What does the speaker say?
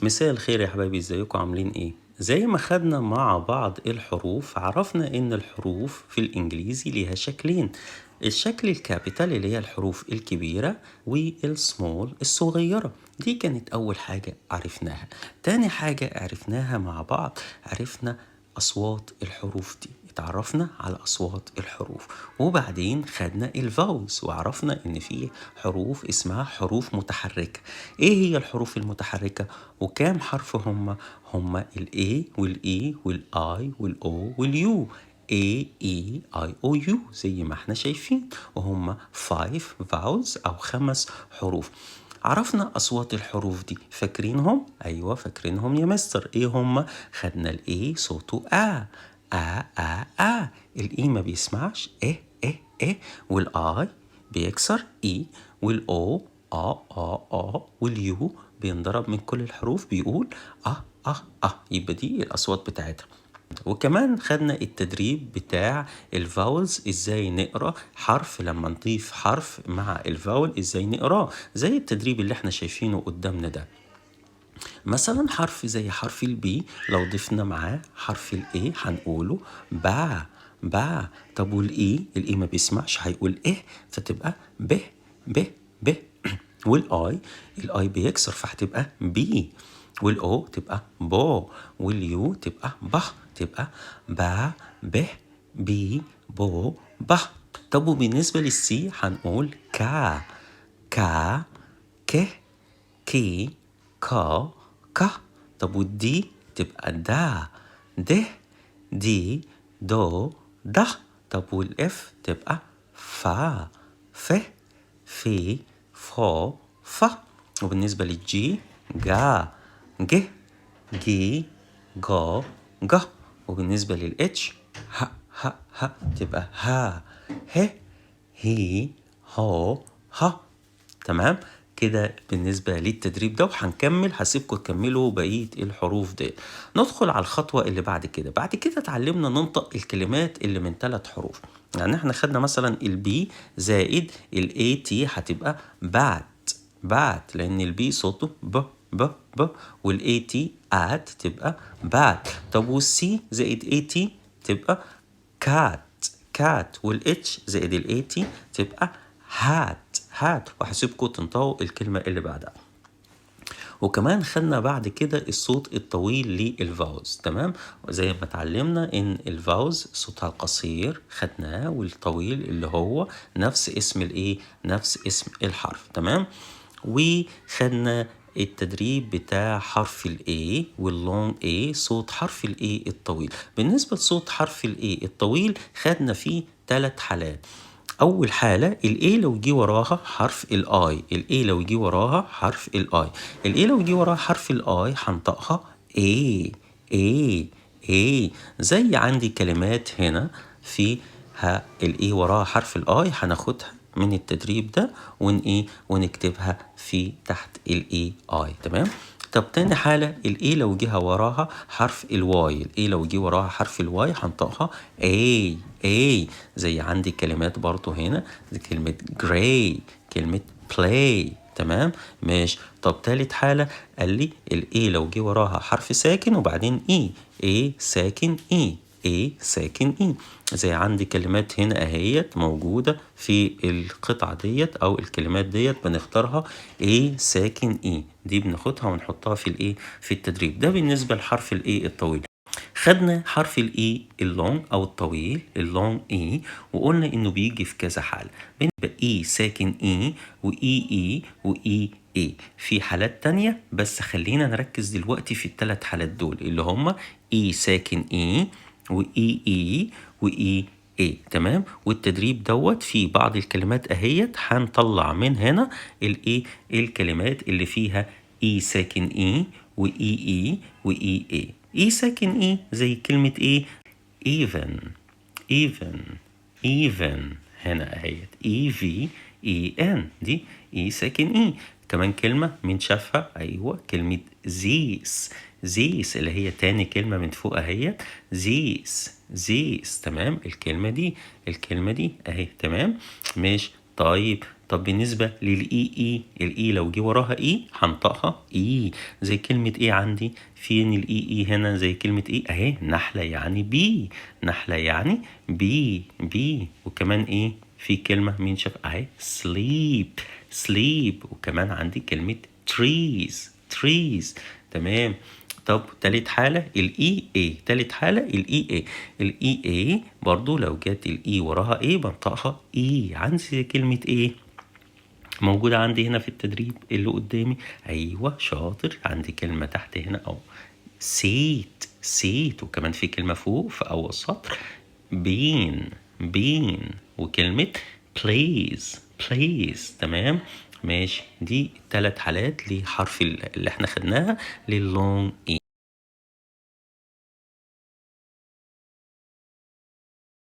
مساء الخير يا حبايبي، ازيكم عاملين ايه؟ زي ما خدنا مع بعض الحروف، عرفنا ان الحروف في الانجليزي ليها شكلين. الشكل الكابيتال اللي هي الحروف الكبيرة، والسمول الصغيرة. دي كانت اول حاجة عرفناها. تاني حاجة عرفناها مع بعض، عرفنا اصوات الحروف دي. اتعرفنا على اصوات الحروف، وبعدين خدنا الفاولز وعرفنا ان في حروف اسمها حروف متحركة. ايه هي الحروف المتحركة وكام حرف هم الاي والاي والاي والاو واليو. A E I O U زي ما احنا شايفين، وهم 5 vowels او 5 حروف. عرفنا اصوات الحروف دي، فاكرينهم؟ ايوه فاكرينهم يا مستر. ايه هم؟ خدنا الاي صوته الاي ما بيسمعش ايه، والاي بيكسر اي، والاو واليو بينضرب من كل الحروف بيقول يبقى دي الاصوات بتاعتها. وكمان خدنا التدريب بتاع الفاولز، ازاي نقرا حرف لما نضيف حرف مع الفاول ازاي نقراه، زي التدريب اللي احنا شايفينه قدامنا ده. مثلا حرف زي حرف البي، لو ضفنا معاه حرف الاي هنقوله با. طب الاي ما بيسمعش، هيقول ايه، فتبقى ب. والاي بيكسر، فهتبقى بي. والاو تبقى بو، واليو تبقى تبقى با ب بي بو ب. طب وبالنسبة للسي هنقول كا ك كي كا كا. طب والدي تبقى دي دو ده. طب والاف تبقى فا ف في فو فا. وبالنسبة للجي ج جي جا جا. وبالنسبة للاتش ه تبقى ه هي هو ها. تمام كده بالنسبة للتدريب ده، وهنكمل هسيبكم تكملوا بقية الحروف دي. ندخل على الخطوة اللي بعد كده. بعد كده اتعلمنا ننطق الكلمات اللي من 3 حروف. يعني احنا خدنا مثلا البي زائد الاي تي هتبقى بات، لان البي صوته ب والاي تي تبقى بات. طب والسي زائد اي تي تبقى كات والاتش زائد الاي تي تبقى هات. وهسيبكم تنطقوا الكلمة اللي بعدها. وكمان خدنا بعد كده الصوت الطويل للفاوز. تمام، زي ما اتعلمنا ان الفاوز صوتها القصير خدناه، والطويل اللي هو نفس اسم نفس اسم الحرف. تمام، وخدنا التدريب بتاع حرف الاي واللونج اي، صوت حرف الاي الطويل. بالنسبة لصوت حرف الاي الطويل خدنا فيه 3 حالات. اول حاله الاي لو جه وراها حرف الاي لو جه وراها حرف الاي لو جه وراها حرف الاي هنطقها اي اي اي. زي عندي كلمات هنا فيها الاي وراها حرف الاي، هناخدها من التدريب ده ونكتبها في تحت الاي تمام. طب تاني حالة الاي لو جه وراها حرف الاي لو جه وراها حرف الواي هنطقها اي. زي عندي كلمات برضو هنا، زي كلمة gray، كلمة play. تمام ماشي. طب تالت حالة قال لي الاي لو جه وراها حرف ساكن وبعدين اي ساكن اي ساكن زي عندي كلمات هنا اهيت موجودة في القطعة ديت او الكلمات ديت بنختارها اي ساكن دي بناخدها ونحطها في في التدريب ده. بالنسبة لحرف الاي الطويل خدنا حرف الاي اللونج او الطويل اللونج وقلنا انه بيجي في كذا حالة. بنبقى اي ساكن واي في حالات تانية، بس خلينا نركز دلوقتي في ال3 حالات دول اللي هم اي ساكن واي تمام. والتدريب دوت في بعض الكلمات اهيت هنطلع من هنا الكلمات اللي فيها اي ساكن واي اي ساكن زي كلمة even هنا اهيت even دي ساكن كمان كلمة من شافها، ايوه كلمة زيس اللي هي تاني كلمة من فوق اهيت زيس. تمام، الكلمة دي اهي. تمام ماشي. طيب طب بالنسبة للإي الإي لو جه وراها إي هنطقها إي، زي كلمة إيه عندي؟ فين الإي هنا زي كلمة إيه؟ أهي نحلة يعني بي، نحلة يعني بي. وكمان إيه؟ في كلمة مين شاف أهي sleep. وكمان عندي كلمة trees. تمام. طب تالت حالة الإي إيه، تالت حالة الإي إيه برضو لو جت الإي وراها إيه بنطقها إي، عندي كلمة إيه موجودة عندي هنا في التدريب اللي قدامي. أيوة شاطر، عندي كلمة تحت هنا أو سيت. وكمان في كلمة فوق في أول سطر بين وكلمة please. تمام ماشي. دي 3 حالات لحرف اللي احنا خدناها لللونج اي.